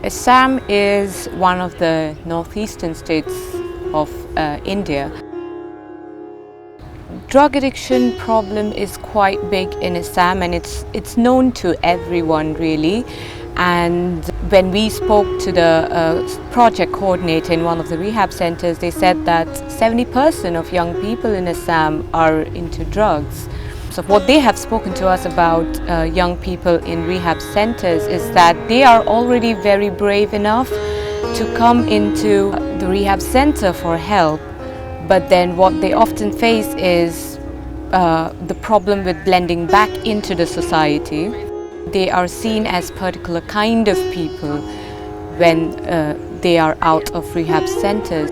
Assam is one of the northeastern states of India. Drug addiction problem is quite big in Assam, and it's known to everyone really. And when we spoke to the project coordinator in one of the rehab centers, they said that 70% of young people in Assam are into drugs. So what they have spoken to us about young people in rehab centers is that they are already very brave enough to come into the rehab center for help, but then what they often face is the problem with blending back into the society. They are seen as particular kind of people when they are out of rehab centers.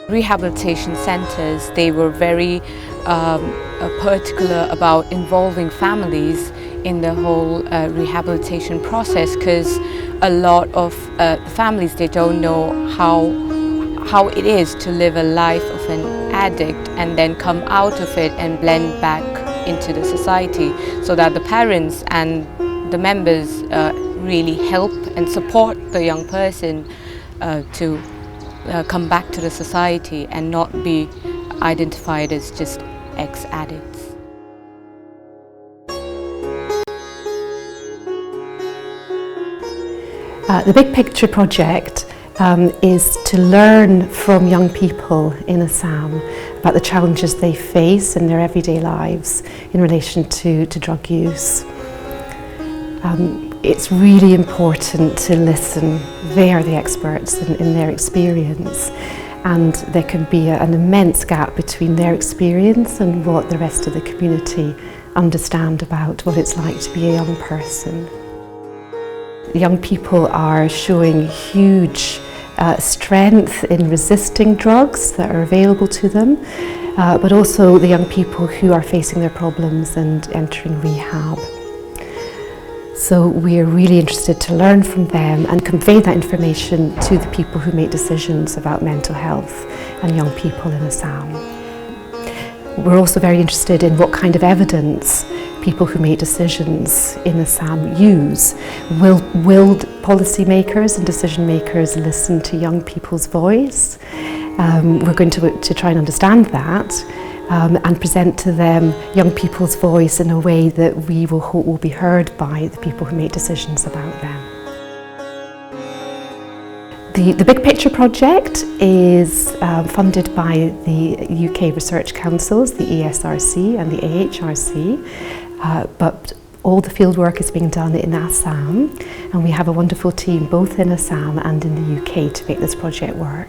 Rehabilitation centers, they were very particular about involving families in the whole rehabilitation process, because a lot of families, they don't know how it is to live a life of an addict and then come out of it and blend back into the society, so that the parents and the members really help and support the young person to come back to the society and not be identified as just ex-addicts. The Big Picture project is to learn from young people in Assam about the challenges they face in their everyday lives in relation to drug use. It's really important to listen. They are the experts in their experience, and there can be an immense gap between their experience and what the rest of the community understand about what it's like to be a young person. Young people are showing huge strength in resisting drugs that are available to them, but also the young people who are facing their problems and entering rehab. So we are really interested to learn from them and convey that information to the people who make decisions about mental health and young people in Assam. We're also very interested in what kind of evidence people who make decisions in Assam use. Will policymakers and decision makers listen to young people's voice? We're going to try and understand that and present to them young people's voice in a way that we will hope will be heard by the people who make decisions about them. The Big Picture project is funded by the UK Research Councils, the ESRC and the AHRC, but all the fieldwork is being done in Assam, and we have a wonderful team both in Assam and in the UK to make this project work.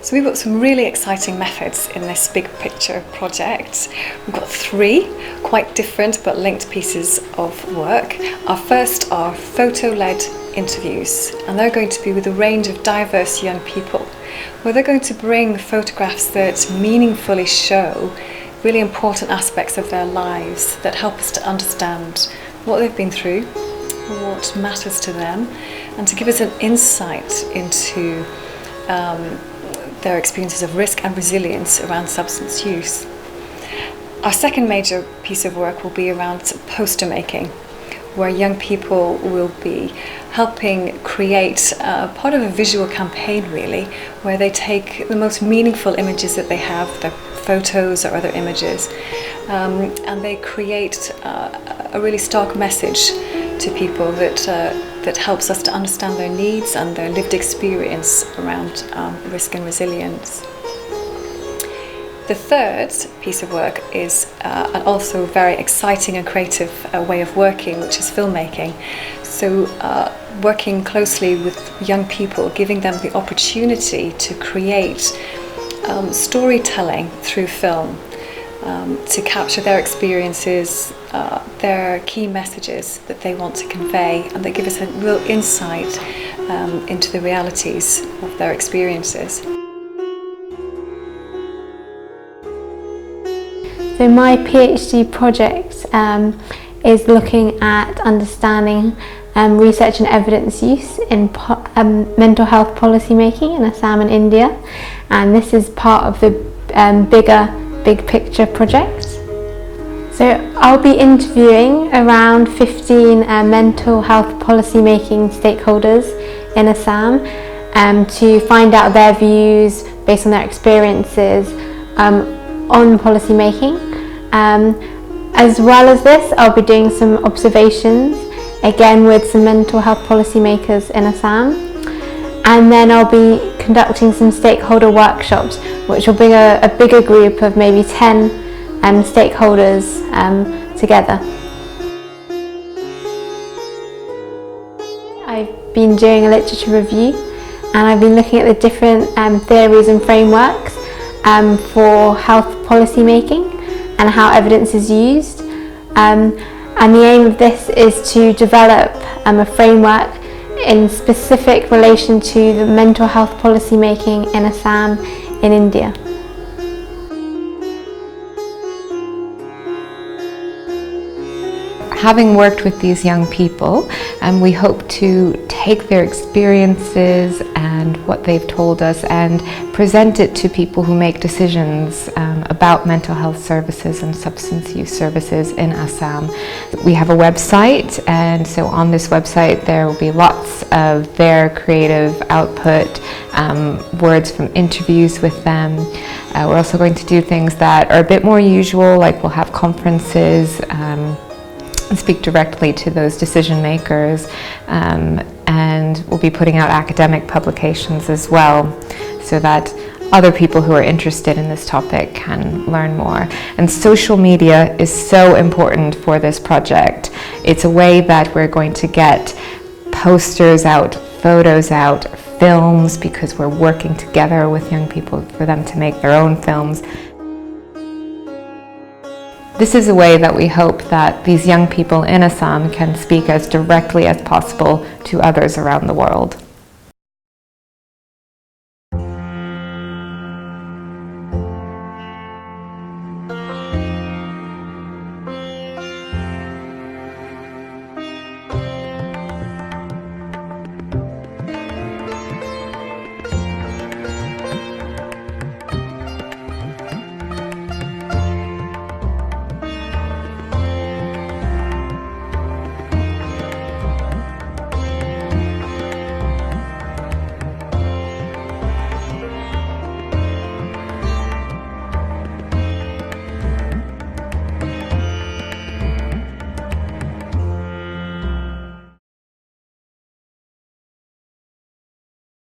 So we've got some really exciting methods in this Big Picture project. We've got 3 quite different but linked pieces of work. Our first are photo-led interviews, and they're going to be with a range of diverse young people, where they're going to bring photographs that meaningfully show really important aspects of their lives that help us to understand what they've been through, what matters to them, and to give us an insight into their experiences of risk and resilience around substance use. Our second major piece of work will be around poster making, where young people will be helping create part of a visual campaign really, where they take the most meaningful images that they have, their photos or other images, and they create a really stark message to people that helps us to understand their needs and their lived experience around risk and resilience. The third piece of work is an also very exciting and creative way of working, which is filmmaking. So working closely with young people, giving them the opportunity to create storytelling through film, to capture their experiences, their key messages that they want to convey, and they give us a real insight into the realities of their experiences. So my PhD project is looking at understanding research and evidence use in mental health policy making in Assam and India, and this is part of the big picture project. So I'll be interviewing around 15 mental health policy making stakeholders in Assam to find out their views based on their experiences on policy making. As well as this, I'll be doing some observations, again with some mental health policymakers in Assam. And then I'll be conducting some stakeholder workshops, which will bring a bigger group of maybe 10 stakeholders together. I've been doing a literature review, and I've been looking at the different theories and frameworks for health policy making and how evidence is used. And the aim of this is to develop a framework in specific relation to the mental health policy making in Assam in India. Having worked with these young people, we hope to take their experiences and what they've told us and present it to people who make decisions about mental health services and substance use services in Assam. We have a website, and so on this website there will be lots of their creative output, words from interviews with them. We're also going to do things that are a bit more usual, like we'll have conferences, speak directly to those decision makers, and we'll be putting out academic publications as well, so that other people who are interested in this topic can learn more. And social media is so important for this project. It's a way that we're going to get posters out, photos out, films, because we're working together with young people for them to make their own films. This is a way that we hope that these young people in Assam can speak as directly as possible to others around the world.